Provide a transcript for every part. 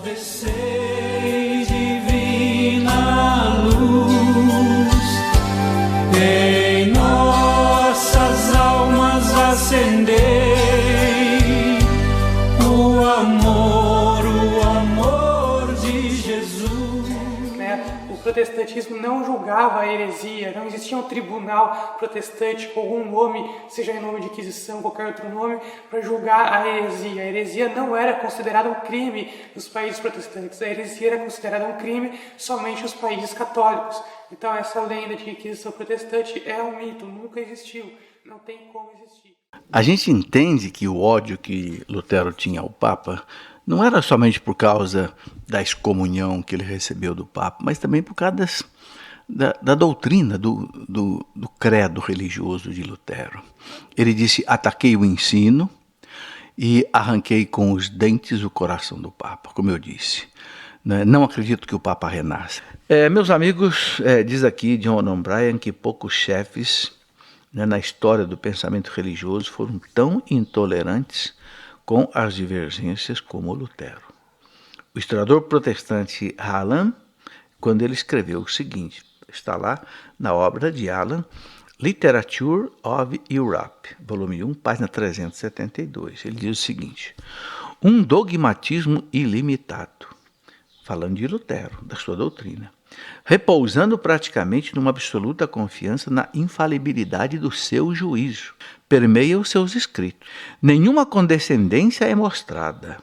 Descei divina luz, em nossas almas acendei o amor de Jesus. O protestantismo não julgava a heresia, não existia um tribunal protestante com algum nome, seja em nome de Inquisição, qualquer outro nome, para julgar a heresia. A heresia não era considerada um crime nos países protestantes, a heresia era considerada um crime somente nos países católicos. Então essa lenda de Inquisição protestante é um mito, nunca existiu, não tem como existir. A gente entende que o ódio que Lutero tinha ao Papa não era somente por causa da excomunhão que ele recebeu do Papa, mas também por causa da doutrina, do credo religioso de Lutero. Ele disse: ataquei o ensino e arranquei com os dentes o coração do Papa, como eu disse. Não acredito que o Papa renasça. Meus amigos, diz aqui John O'Brien que poucos chefes na história do pensamento religioso foram tão intolerantes com as divergências como Lutero. O historiador protestante Hallam, quando ele escreveu o seguinte, está lá na obra de Hallam, Literature of Europe, volume 1, página 372. Ele diz o seguinte: um dogmatismo ilimitado, falando de Lutero, da sua doutrina, repousando praticamente numa absoluta confiança na infalibilidade do seu juízo, permeia os seus escritos. Nenhuma condescendência é mostrada,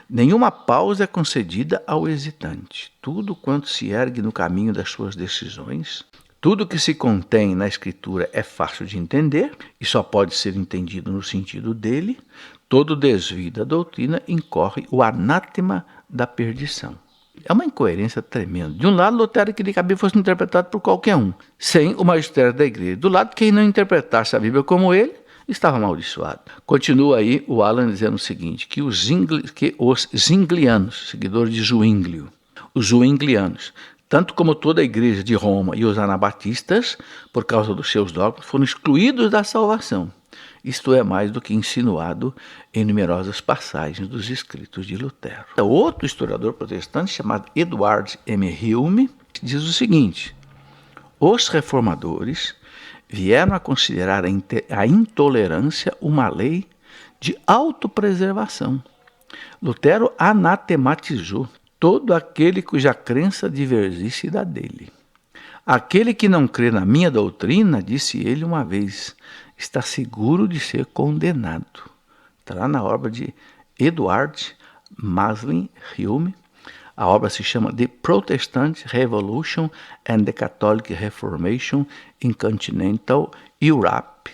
nenhuma pausa é concedida ao hesitante. Tudo quanto se ergue no caminho das suas decisões, tudo que se contém na Escritura é fácil de entender e só pode ser entendido no sentido dele. Todo desvio da doutrina incorre o anátema da perdição. É uma incoerência tremenda. De um lado, Lutero queria que a Bíblia fosse interpretada por qualquer um, sem o magistério da igreja. Do lado, quem não interpretasse a Bíblia como ele, estava amaldiçoado. Continua aí o Alan dizendo o seguinte, que os Zwinglianos, seguidores de Zwinglio, os Zwinglianos, tanto como toda a igreja de Roma e os anabatistas, por causa dos seus dogmas, foram excluídos da salvação. Isto é mais do que insinuado em numerosas passagens dos escritos de Lutero. Outro historiador protestante, chamado Edward M. Hume, diz o seguinte: os reformadores vieram a considerar a intolerância uma lei de autopreservação. Lutero anatematizou todo aquele cuja crença divergisse da dele. Aquele que não crê na minha doutrina, disse ele uma vez, está seguro de ser condenado. Está lá na obra de Edward Maslin Hume. A obra se chama The Protestant Revolution and the Catholic Reformation in Continental Europe.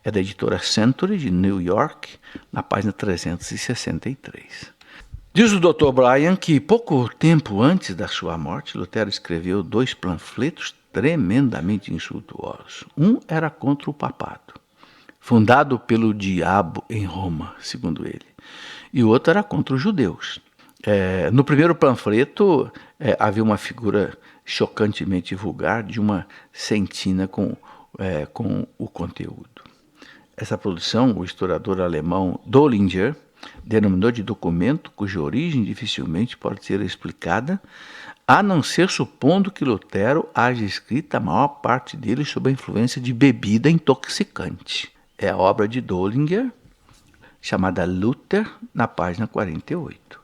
É da editora Century, de New York, na página 363. Diz o Dr. Bryan que pouco tempo antes da sua morte, Lutero escreveu 2 panfletos tremendamente insultuosos. Um era contra o papado, fundado pelo diabo em Roma, segundo ele, e o outro era contra os judeus. No primeiro panfleto havia uma figura chocantemente vulgar de uma sentina com o conteúdo. Essa produção, o historiador alemão Dollinger denominou de documento cuja origem dificilmente pode ser explicada, a não ser supondo que Lutero haja escrito a maior parte dele sob a influência de bebida intoxicante. É a obra de Dollinger, chamada Luther, na página 48.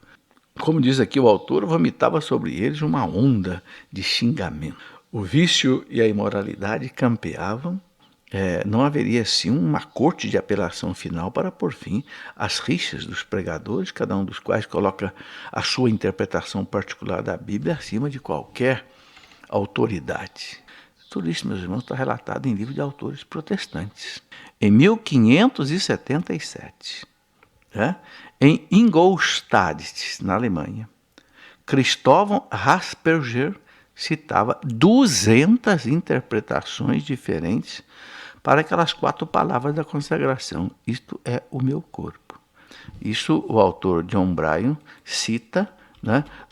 Como diz aqui o autor, vomitava sobre eles uma onda de xingamento. O vício e a imoralidade campeavam. Não haveria, assim, uma corte de apelação final para pôr fim às rixas dos pregadores, cada um dos quais coloca a sua interpretação particular da Bíblia acima de qualquer autoridade. Tudo isso, meus irmãos, está relatado em livro de autores protestantes. Em 1577, em Ingolstadt, na Alemanha, Cristóvão Rasperger citava 200 interpretações diferentes para aquelas 4 palavras da consagração. Isto é o meu corpo. Isso o autor John Bryan cita,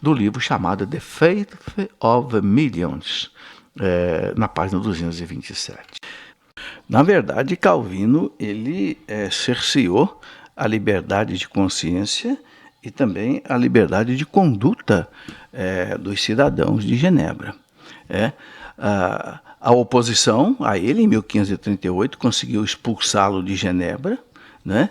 do livro chamado The Faith of Millions, na página 227. Na verdade, Calvino ele cerceou a liberdade de consciência e também a liberdade de conduta dos cidadãos de Genebra. A oposição a ele, em 1538, conseguiu expulsá-lo de Genebra, né?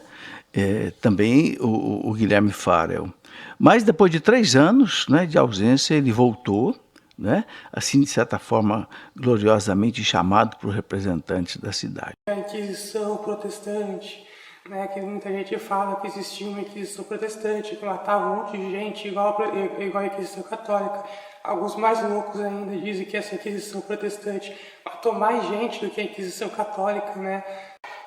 Também o Guilherme Farel. Mas depois de 3 anos, né, de ausência, ele voltou, né, assim, de certa forma, gloriosamente chamado por representantes da cidade. A Inquisição protestante, né, que muita gente fala que existia uma Inquisição protestante, que matava um monte de gente, igual a Inquisição católica. Alguns mais loucos ainda dizem que essa Inquisição protestante matou mais gente do que a Inquisição católica, né?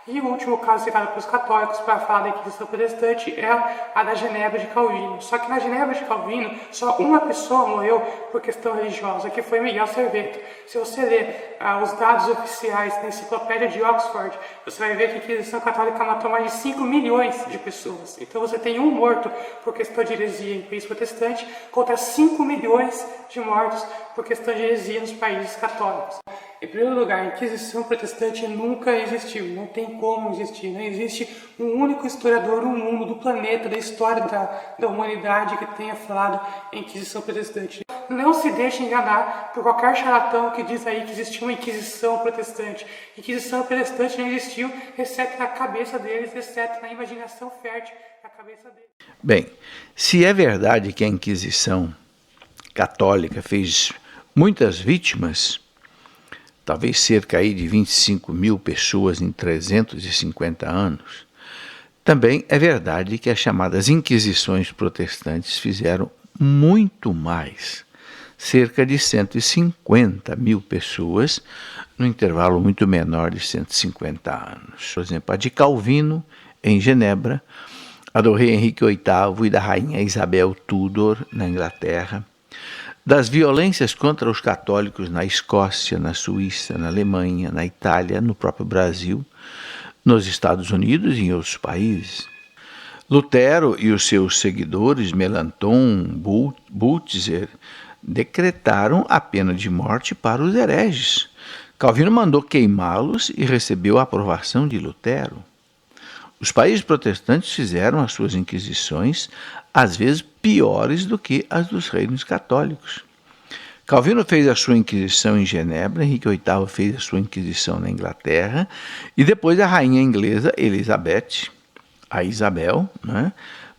E o último caso citado pelos católicos para falar da Inquisição protestante é a da Genebra de Calvino. Só que na Genebra de Calvino, só uma pessoa morreu por questão religiosa, que foi Miguel Serveto. Se você ler os dados oficiais da Enciclopédia de Oxford, você vai ver que a Inquisição católica matou mais de 5 milhões de pessoas. Então você tem um morto por questão de heresia em país protestante, contra 5 milhões de mortos por questão de heresia nos países católicos. Em primeiro lugar, a Inquisição protestante nunca existiu, não tem como existir. Não existe um único historiador no mundo, do planeta, da história da humanidade que tenha falado em Inquisição protestante. Não se deixe enganar por qualquer charlatão que diz aí que existiu uma Inquisição protestante. Inquisição protestante não existiu, exceto na cabeça deles, exceto na imaginação fértil da cabeça deles. Bem, se é verdade que a Inquisição católica fez muitas vítimas, talvez cerca aí de 25 mil pessoas em 350 anos, também é verdade que as chamadas Inquisições protestantes fizeram muito mais, cerca de 150 mil pessoas, num intervalo muito menor de 150 anos. Por exemplo, a de Calvino, em Genebra, a do rei Henrique VIII e da rainha Isabel Tudor, na Inglaterra, das violências contra os católicos na Escócia, na Suíça, na Alemanha, na Itália, no próprio Brasil, nos Estados Unidos e em outros países. Lutero e os seus seguidores, Melanchthon, Bultzer, decretaram a pena de morte para os hereges. Calvino mandou queimá-los e recebeu a aprovação de Lutero. Os países protestantes fizeram as suas inquisições, às vezes piores do que as dos reinos católicos. Calvino fez a sua inquisição em Genebra, Henrique VIII fez a sua inquisição na Inglaterra, e depois a rainha inglesa Elizabeth, a Isabel, né,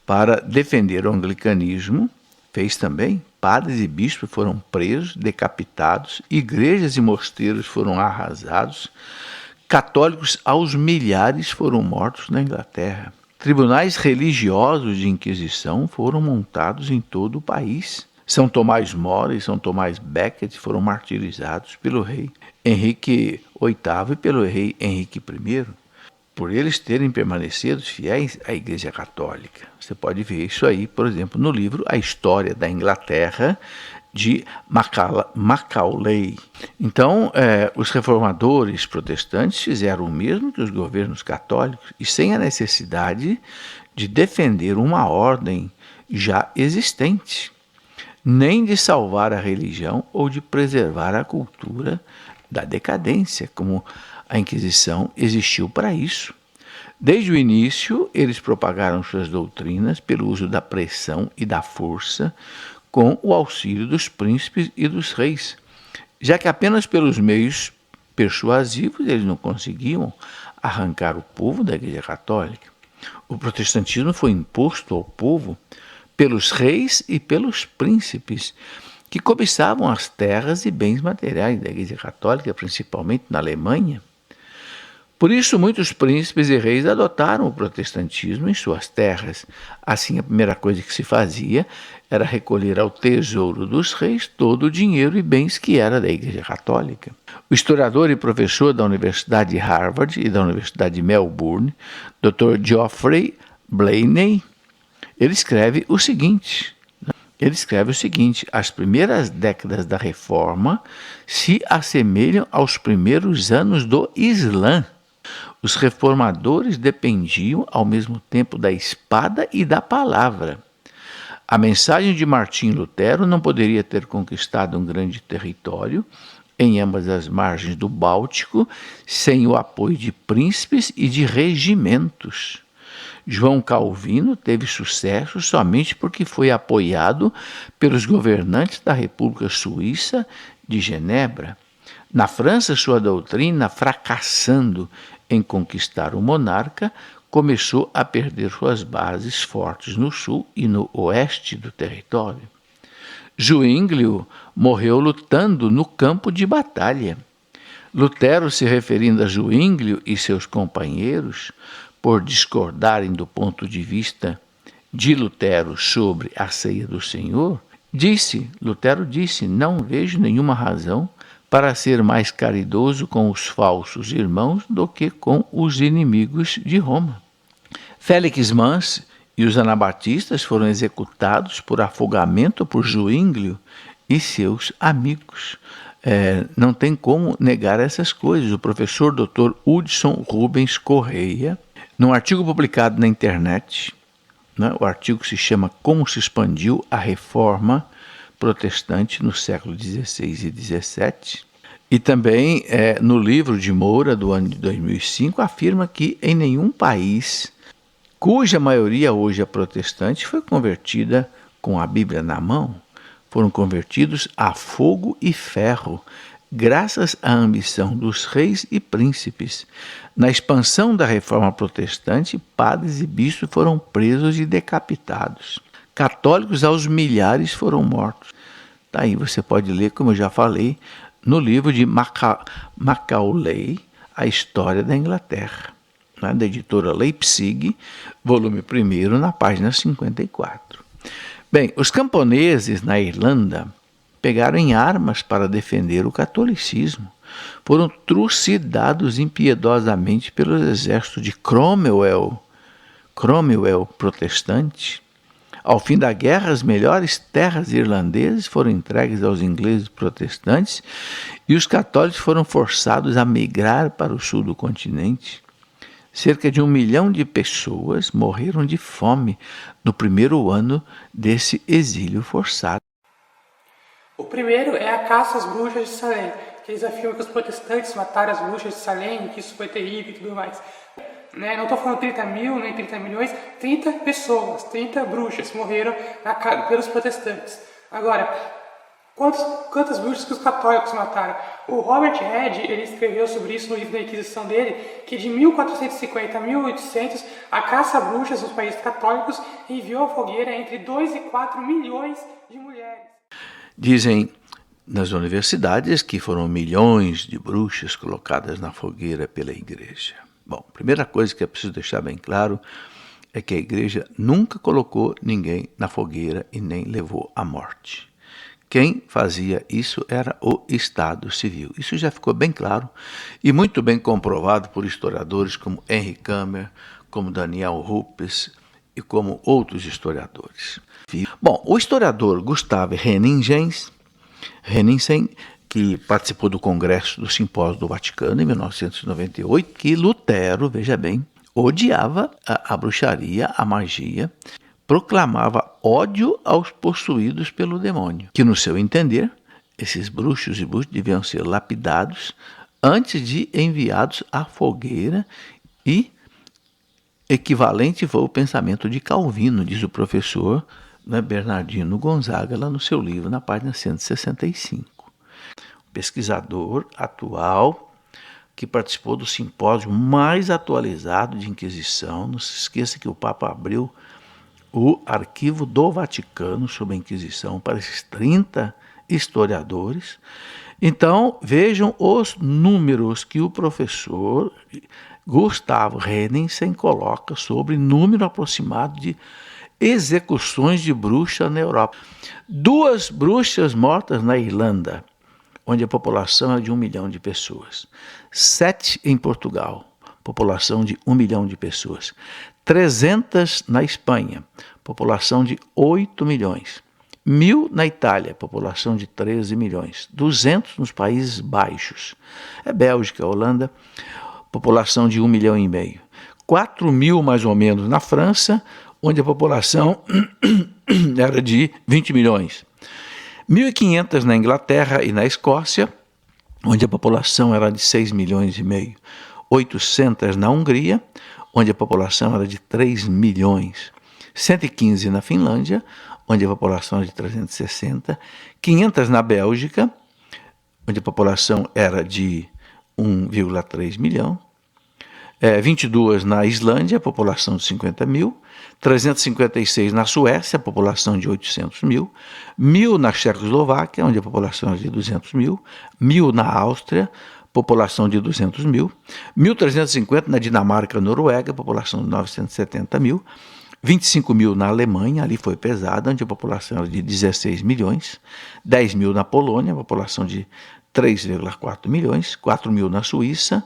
para defender o anglicanismo, fez também. Padres e bispos foram presos, decapitados, igrejas e mosteiros foram arrasados, católicos aos milhares foram mortos na Inglaterra. Tribunais religiosos de inquisição foram montados em todo o país. São Tomás More e São Tomás Becket foram martirizados pelo rei Henrique VIII e pelo rei Henrique I, por eles terem permanecido fiéis à Igreja Católica. Você pode ver isso aí, por exemplo, no livro A História da Inglaterra, de Macaulay. Então, os reformadores protestantes fizeram o mesmo que os governos católicos e sem a necessidade de defender uma ordem já existente, nem de salvar a religião ou de preservar a cultura da decadência, como a Inquisição existiu para isso. Desde o início, eles propagaram suas doutrinas pelo uso da pressão e da força, com o auxílio dos príncipes e dos reis, já que apenas pelos meios persuasivos eles não conseguiam arrancar o povo da Igreja Católica. O protestantismo foi imposto ao povo pelos reis e pelos príncipes, que cobiçavam as terras e bens materiais da Igreja Católica, principalmente na Alemanha. Por isso, muitos príncipes e reis adotaram o protestantismo em suas terras. Assim, a primeira coisa que se fazia era recolher ao tesouro dos reis todo o dinheiro e bens que era da Igreja Católica. O historiador e professor da Universidade de Harvard e da Universidade de Melbourne, Dr. Geoffrey Blainey, ele escreve o seguinte: as primeiras décadas da Reforma se assemelham aos primeiros anos do Islã. Os reformadores dependiam ao mesmo tempo da espada e da palavra. A mensagem de Martim Lutero não poderia ter conquistado um grande território em ambas as margens do Báltico sem o apoio de príncipes e de regimentos. João Calvino teve sucesso somente porque foi apoiado pelos governantes da República Suíça de Genebra. Na França, sua doutrina, fracassando em conquistar o monarca, começou a perder suas bases fortes no sul e no oeste do território. Zwinglio morreu lutando no campo de batalha. Lutero, se referindo a Zwinglio e seus companheiros, por discordarem do ponto de vista de Lutero sobre a ceia do Senhor, Lutero disse, não vejo nenhuma razão para ser mais caridoso com os falsos irmãos do que com os inimigos de Roma. Félix Mans e os anabatistas foram executados por afogamento por Zwinglio e seus amigos. Não tem como negar essas coisas. O professor Dr. Hudson Rubens Correia, num artigo publicado na internet, o artigo se chama Como se expandiu a Reforma Protestante no século XVI e XVII, e também no livro de Moura, do ano de 2005, afirma que em nenhum país cuja maioria hoje é protestante foi convertida com a Bíblia na mão, foram convertidos a fogo e ferro, graças à ambição dos reis e príncipes. Na expansão da reforma protestante, padres e bispos foram presos e decapitados. Católicos aos milhares foram mortos. Daí você pode ler, como eu já falei, no livro de Macaulay, A História da Inglaterra, da editora Leipzig, volume 1, na página 54. Bem, os camponeses na Irlanda pegaram em armas para defender o catolicismo. Foram trucidados impiedosamente pelo exército de Cromwell protestante. Ao fim da guerra, as melhores terras irlandesas foram entregues aos ingleses protestantes e os católicos foram forçados a migrar para o sul do continente. Cerca de 1 milhão de pessoas morreram de fome no primeiro ano desse exílio forçado. O primeiro é a caça às bruxas de Salem, que eles afirmam que os protestantes mataram as bruxas de Salem, que isso foi terrível e tudo mais. Não estou falando 30 mil, nem 30 milhões, 30 pessoas, 30 bruxas morreram pelos protestantes. Agora, quantas bruxas que os católicos mataram? O Robert Reid, ele escreveu sobre isso no livro da Inquisição dele, que de 1450 a 1800, a caça a bruxas nos países católicos enviou à fogueira entre 2 e 4 milhões de mulheres. Dizem nas universidades que foram milhões de bruxas colocadas na fogueira pela igreja. Bom, a primeira coisa que é preciso deixar bem claro é que a igreja nunca colocou ninguém na fogueira e nem levou à morte. Quem fazia isso era o Estado Civil. Isso já ficou bem claro e muito bem comprovado por historiadores como Henry Kammer, como Daniel Ruppes e como outros historiadores. Bom, o historiador Gustav Henningsen, que participou do Congresso do Simpósio do Vaticano em 1998, que Lutero, veja bem, odiava a bruxaria, a magia, proclamava ódio aos possuídos pelo demônio, que, no seu entender, esses bruxos e bruxas deviam ser lapidados antes de enviados à fogueira, e equivalente foi o pensamento de Calvino, diz o professor Bernardino Gonzaga, lá no seu livro, na página 165. Pesquisador atual que participou do simpósio mais atualizado de Inquisição. Não se esqueça que o Papa abriu o arquivo do Vaticano sobre a Inquisição para esses 30 historiadores. Então, vejam os números que o professor Gustavo Henningsen coloca sobre número aproximado de execuções de bruxa na Europa. 2 bruxas mortas na Irlanda, onde a população é de 1 milhão de pessoas. 7 em Portugal, população de 1 milhão de pessoas. 300 na Espanha, população de 8 milhões. 1.000 na Itália, população de 13 milhões. 200 nos Países Baixos. Bélgica, Holanda, população de 1,5 milhão. 4.000 mais ou menos na França, onde a população era de 20 milhões. 1.500 na Inglaterra e na Escócia, onde a população era de 6,5 milhões. 800 na Hungria, onde a população era de 3 milhões. 115 na Finlândia, onde a população era de 360. 500 na Bélgica, onde a população era de 1,3 milhão. 22 na Islândia, população de 50 mil. 356 na Suécia, população de 800 mil. 1.000 na Checoslováquia, onde a população é de 200 mil. 1.000 na Áustria, população de 200 mil. 1.350 na Dinamarca, Noruega, população de 970 mil. 25 mil na Alemanha, ali foi pesada, onde a população era de 16 milhões. 10 mil na Polônia, população de 3,4 milhões. 4 mil na Suíça,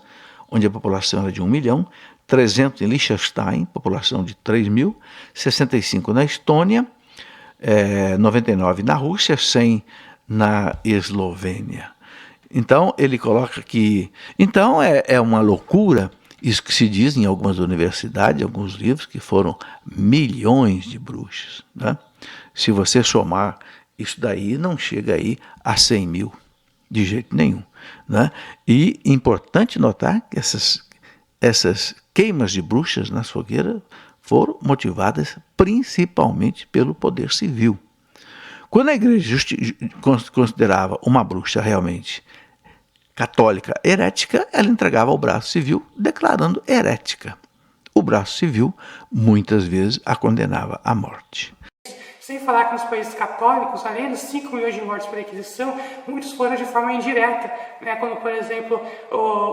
onde a população era de 1 milhão. 300 em Liechtenstein, população de 3 mil. 65 na Estônia, 99 na Rússia, 100 na Eslovênia. Então, ele coloca que... Então, é uma loucura isso que se diz em algumas universidades, em alguns livros, que foram milhões de bruxas. Né? Se você somar isso daí, não chega aí a 100 mil, de jeito nenhum. Né? E importante notar que essas queimas de bruxas nas fogueiras foram motivadas principalmente pelo poder civil. Quando a igreja considerava uma bruxa realmente católica herética, ela entregava ao braço civil declarando herética. O braço civil muitas vezes a condenava à morte. Sem falar que nos países católicos, além dos 5 milhões de mortes por Inquisição, muitos foram de forma indireta, né? Como, por exemplo,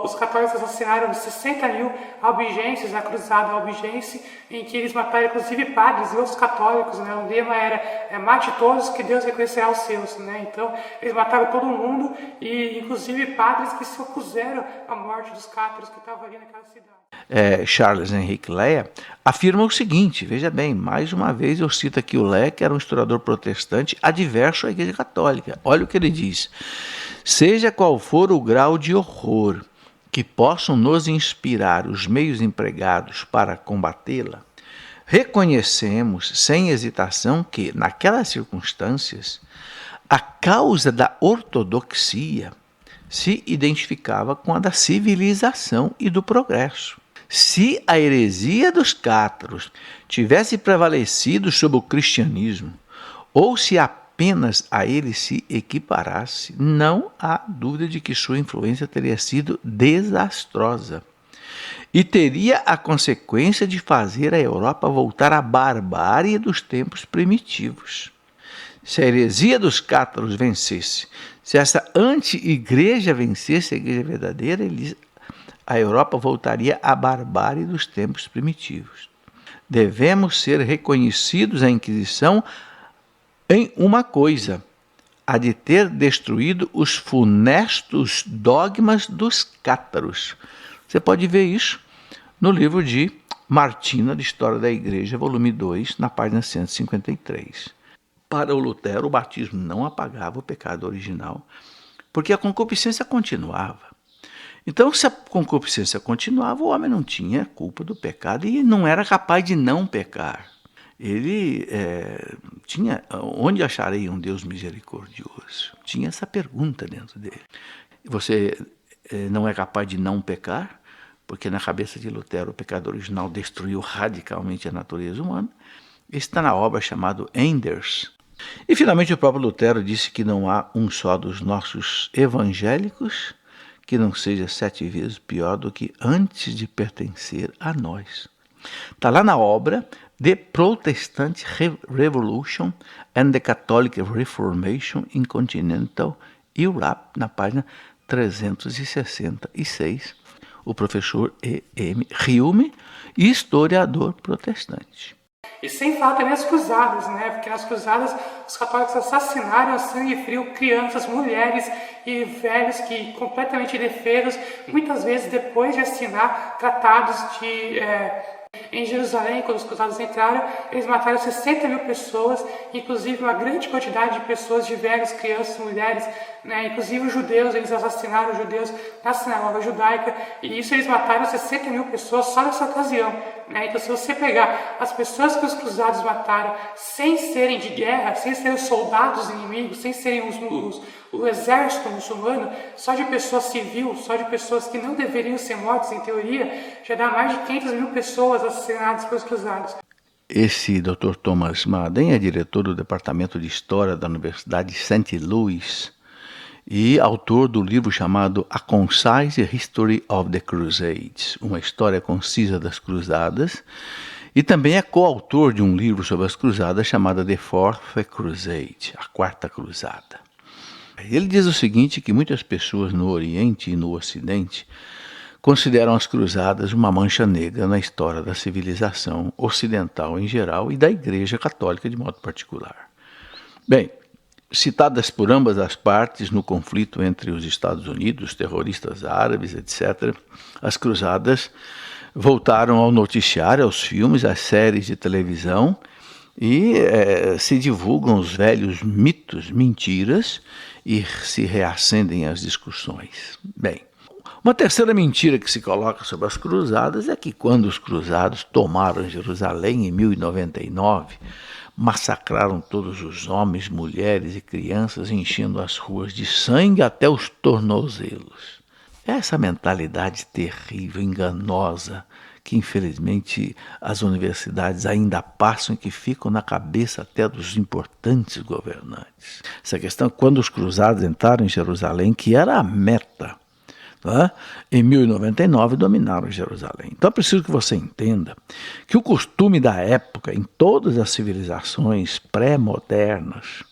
os católicos assassinaram 60 mil albigenses, a cruzada albigense, em que eles mataram inclusive padres e outros católicos. Né? O lema era mate todos que Deus reconhecerá os seus. Né? Então, eles mataram todo mundo e inclusive padres que se opuseram à morte dos cátaros que estavam ali naquela cidade. Charles Henrique Lea afirma o seguinte, veja bem, mais uma vez eu cito aqui o Lea, que era um historiador protestante adverso à Igreja Católica. Olha o que ele diz: seja qual for o grau de horror que possam nos inspirar os meios empregados para combatê-la, reconhecemos sem hesitação que, naquelas circunstâncias, a causa da ortodoxia se identificava com a da civilização e do progresso. Se a heresia dos cátaros tivesse prevalecido sobre o cristianismo, ou se apenas a ele se equiparasse, não há dúvida de que sua influência teria sido desastrosa e teria a consequência de fazer a Europa voltar à barbárie dos tempos primitivos. Se a heresia dos cátaros vencesse, se essa anti-igreja vencesse a igreja verdadeira, a Europa voltaria à barbárie dos tempos primitivos. Devemos ser reconhecidos à Inquisição em uma coisa: a de ter destruído os funestos dogmas dos cátaros. Você pode ver isso no livro de Martina, de História da Igreja, volume 2, na página 153. Para o Lutero, o batismo não apagava o pecado original, porque a concupiscência continuava. Então, se a concupiscência continuava, o homem não tinha culpa do pecado e não era capaz de não pecar. Ele tinha, onde acharei um Deus misericordioso? Tinha essa pergunta dentro dele. Você não é capaz de não pecar? Porque na cabeça de Lutero o pecado original destruiu radicalmente a natureza humana. Está na obra chamada Enders. E finalmente o próprio Lutero disse que não há um só dos nossos evangélicos que não seja 7 vezes pior do que antes de pertencer a nós. Está lá na obra The Protestant Revolution and the Catholic Reformation in Continental Europe, na página 366, o professor E.M. Hume, historiador protestante. E sem falar também as cruzadas, né? Porque nas cruzadas os católicos assassinaram a sangue frio crianças, mulheres e velhos que completamente indefesos, muitas vezes depois de assinar tratados em Jerusalém. Quando os cruzados entraram, eles mataram 60 mil pessoas, inclusive uma grande quantidade de pessoas, de velhos, crianças, mulheres, né? Inclusive os judeus, eles assassinaram os judeus na sinagoga judaica, e isso eles mataram 60 mil pessoas só nessa ocasião. Né? Então, se você pegar as pessoas que os cruzados mataram sem serem de guerra, sem serem soldados inimigos, sem serem o exército muçulmano, só de pessoas civis, só de pessoas que não deveriam ser mortas em teoria, já dá mais de 500 mil pessoas assassinadas pelos cruzados. Esse Dr. Thomas Madden é diretor do Departamento de História da Universidade de St. Louis e autor do livro chamado A Concise History of the Crusades, uma história concisa das cruzadas, e também é coautor de um livro sobre as cruzadas chamado The Fourth Crusade, a Quarta Cruzada. Ele diz o seguinte, que muitas pessoas no Oriente e no Ocidente consideram as cruzadas uma mancha negra na história da civilização ocidental em geral e da Igreja Católica de modo particular. Bem, citadas por ambas as partes no conflito entre os Estados Unidos, terroristas árabes, etc., as cruzadas voltaram ao noticiário, aos filmes, às séries de televisão e se divulgam os velhos mitos, mentiras e se reacendem as discussões. Bem, uma terceira mentira que se coloca sobre as cruzadas é que quando os cruzados tomaram Jerusalém em 1099, massacraram todos os homens, mulheres e crianças, enchendo as ruas de sangue até os tornozelos. Essa mentalidade terrível, enganosa, que infelizmente as universidades ainda passam e que ficam na cabeça até dos importantes governantes. Essa questão, quando os cruzados entraram em Jerusalém, que era a meta, em 1099 dominaram Jerusalém. Então é preciso que você entenda que o costume da época em todas as civilizações pré-modernas,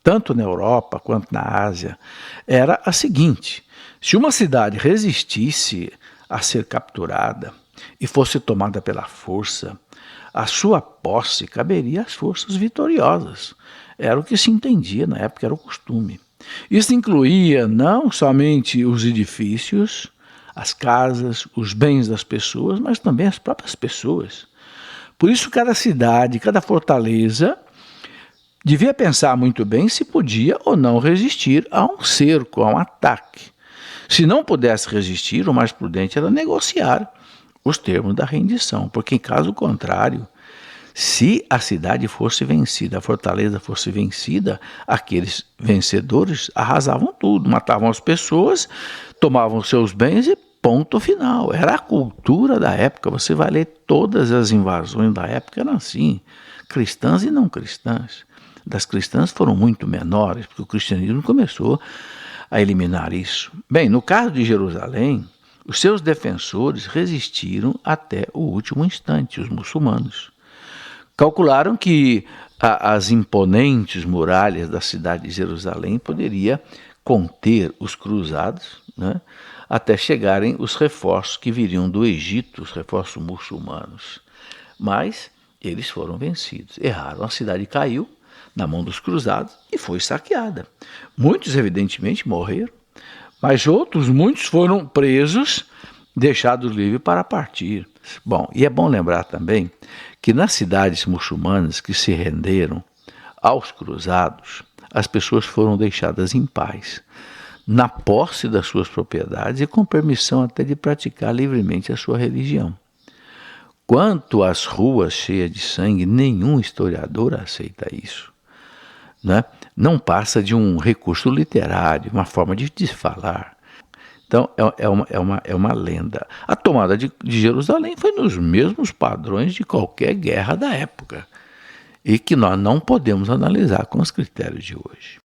tanto na Europa quanto na Ásia, era a seguinte: se uma cidade resistisse a ser capturada e fosse tomada pela força, a sua posse caberia às forças vitoriosas. Era o que se entendia na época, era o costume. Isso incluía não somente os edifícios, as casas, os bens das pessoas, mas também as próprias pessoas. Por isso, cada cidade, cada fortaleza devia pensar muito bem se podia ou não resistir a um cerco, a um ataque. Se não pudesse resistir, o mais prudente era negociar os termos da rendição, porque em caso contrário, se a cidade fosse vencida, a fortaleza fosse vencida, aqueles vencedores arrasavam tudo, matavam as pessoas, tomavam seus bens e ponto final. Era a cultura da época. Você vai ler todas as invasões da época, eram assim, cristãs e não cristãs. Das cristãs foram muito menores, porque o cristianismo começou a eliminar isso. Bem, no caso de Jerusalém, os seus defensores resistiram até o último instante, os muçulmanos. Calcularam que as imponentes muralhas da cidade de Jerusalém poderia conter os cruzados, né, até chegarem os reforços que viriam do Egito, os reforços muçulmanos. Mas eles foram vencidos, erraram, a cidade caiu na mão dos cruzados e foi saqueada. Muitos, evidentemente, morreram, mas muitos foram presos, deixados livres para partir. Bom, e é bom lembrar também que nas cidades muçulmanas que se renderam aos cruzados, as pessoas foram deixadas em paz, na posse das suas propriedades e com permissão até de praticar livremente a sua religião. Quanto às ruas cheias de sangue, nenhum historiador aceita isso, né? Não passa de um recurso literário, uma forma de falar. Então, é uma lenda. A tomada de Jerusalém foi nos mesmos padrões de qualquer guerra da época e que nós não podemos analisar com os critérios de hoje.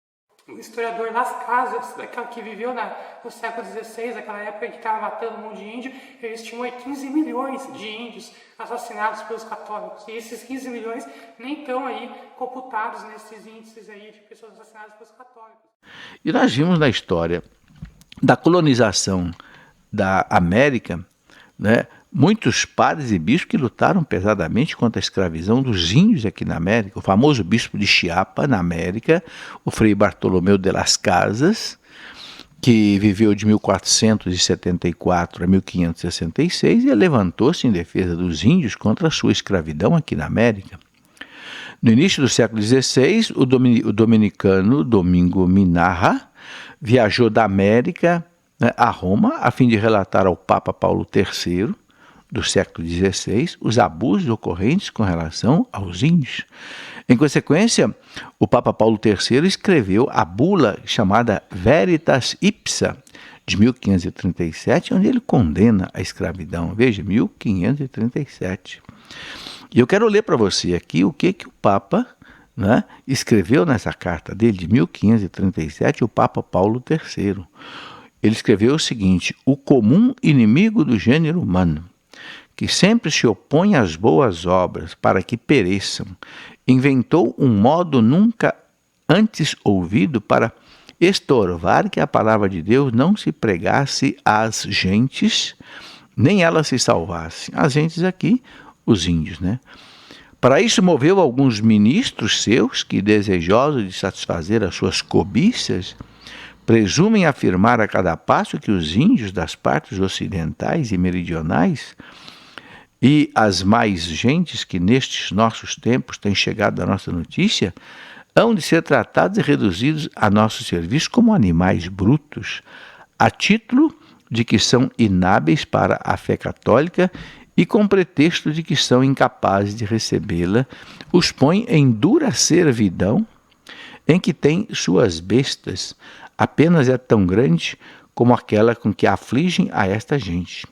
O historiador Las Casas, que viveu no século XVI, aquela época que estava matando um monte de índio, ele estimou 15 milhões de índios assassinados pelos católicos. E esses 15 milhões nem estão aí computados nesses índices aí de pessoas assassinadas pelos católicos. E nós vimos na história da colonização da América, né, muitos padres e bispos que lutaram pesadamente contra a escravidão dos índios aqui na América. O famoso bispo de Chiapa, na América, o Frei Bartolomeu de las Casas, que viveu de 1474 a 1566 e levantou-se em defesa dos índios contra a sua escravidão aqui na América. No início do século XVI, o dominicano Domingo Minarra viajou da América, né, a Roma, a fim de relatar ao Papa Paulo III do século XVI os abusos ocorrentes com relação aos índios. Em consequência, o Papa Paulo III escreveu a bula chamada Veritas Ipsa, de 1537, onde ele condena a escravidão. Veja, 1537. E eu quero ler para você aqui o que o Papa, né, escreveu nessa carta dele, de 1537, o Papa Paulo III. Ele escreveu o seguinte: o comum inimigo do gênero humano, que sempre se opõe às boas obras para que pereçam, inventou um modo nunca antes ouvido para estorvar que a palavra de Deus não se pregasse às gentes, nem elas se salvassem. As gentes aqui, os índios, né? Para isso moveu alguns ministros seus que, desejosos de satisfazer as suas cobiças, presumem afirmar a cada passo que os índios das partes ocidentais e meridionais e as mais gentes que nestes nossos tempos têm chegado à nossa notícia hão de ser tratados e reduzidos a nosso serviço como animais brutos, a título de que são inábeis para a fé católica e com pretexto de que são incapazes de recebê-la, os põe em dura servidão em que tem suas bestas, apenas é tão grande como aquela com que afligem a esta gente.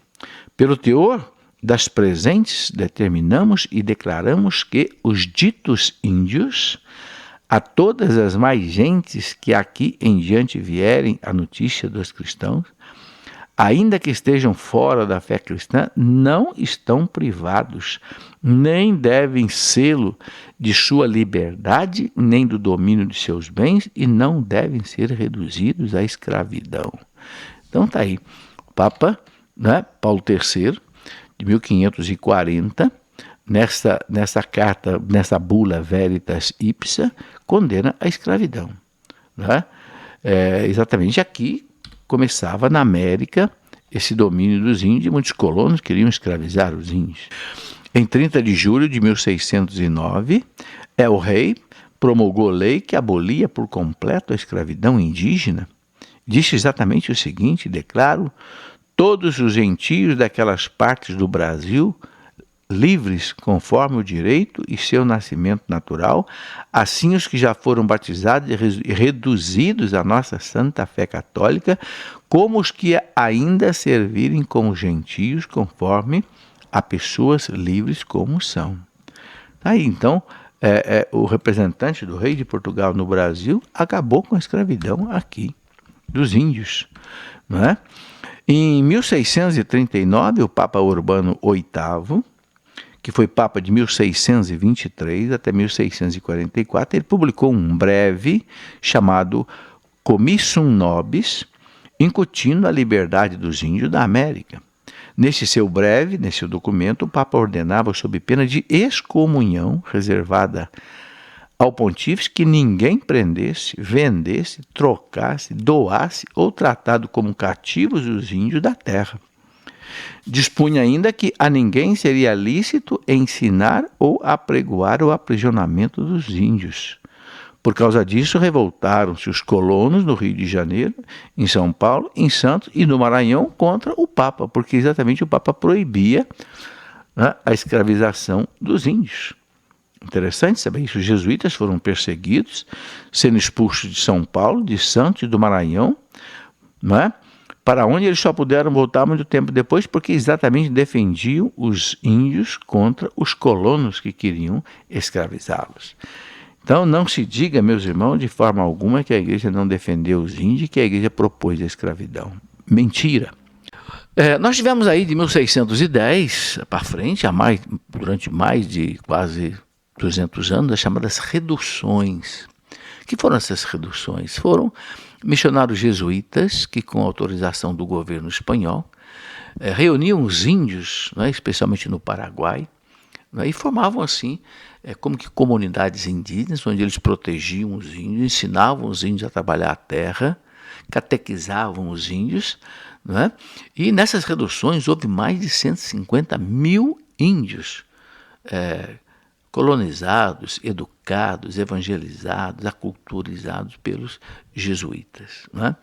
Pelo teor das presentes, determinamos e declaramos que os ditos índios, a todas as mais gentes que aqui em diante vierem a notícia dos cristãos, ainda que estejam fora da fé cristã, não estão privados, nem devem sê-lo de sua liberdade, nem do domínio de seus bens, e não devem ser reduzidos à escravidão. Então está aí, o Papa, né, Paulo III, de 1540, nessa carta, nessa bula Veritas Ipsa, condena a escravidão. Né? Exatamente aqui começava na América esse domínio dos índios, e muitos colonos queriam escravizar os índios. Em 30 de julho de 1609, o rei promulgou lei que abolia por completo a escravidão indígena. Disse exatamente o seguinte: declaro todos os gentios daquelas partes do Brasil livres conforme o direito e seu nascimento natural, assim os que já foram batizados e reduzidos à nossa santa fé católica, como os que ainda servirem como gentios conforme a pessoas livres como são. Aí então, o representante do rei de Portugal no Brasil acabou com a escravidão aqui dos índios, não é? Em 1639, o Papa Urbano VIII, que foi Papa de 1623 até 1644, ele publicou um breve chamado Commissum Nobis, incutindo a liberdade dos índios da América. Nesse seu documento, o Papa ordenava, sob pena de excomunhão reservada ao pontífice, que ninguém prendesse, vendesse, trocasse, doasse ou tratado como cativos os índios da terra. Dispunha ainda que a ninguém seria lícito ensinar ou apregoar o aprisionamento dos índios. Por causa disso, revoltaram-se os colonos no Rio de Janeiro, em São Paulo, em Santos e no Maranhão contra o Papa, porque exatamente o Papa proibia, né, a escravização dos índios. Interessante saber isso. Os jesuítas foram perseguidos, sendo expulsos de São Paulo, de Santos e do Maranhão, né, para onde eles só puderam voltar muito tempo depois, porque exatamente defendiam os índios contra os colonos que queriam escravizá-los. Então não se diga, meus irmãos, de forma alguma que a igreja não defendeu os índios, que a igreja propôs a escravidão. Mentira. Nós tivemos aí de 1610 para frente, durante mais de quase 200 anos, as chamadas reduções. O que foram essas reduções? Foram missionários jesuítas que, com autorização do governo espanhol, reuniam os índios, né, especialmente no Paraguai, né, e formavam assim como que comunidades indígenas, onde eles protegiam os índios, ensinavam os índios a trabalhar a terra, catequizavam os índios, né, e nessas reduções houve mais de 150 mil índios colonizados, educados, evangelizados, aculturizados pelos jesuítas, né?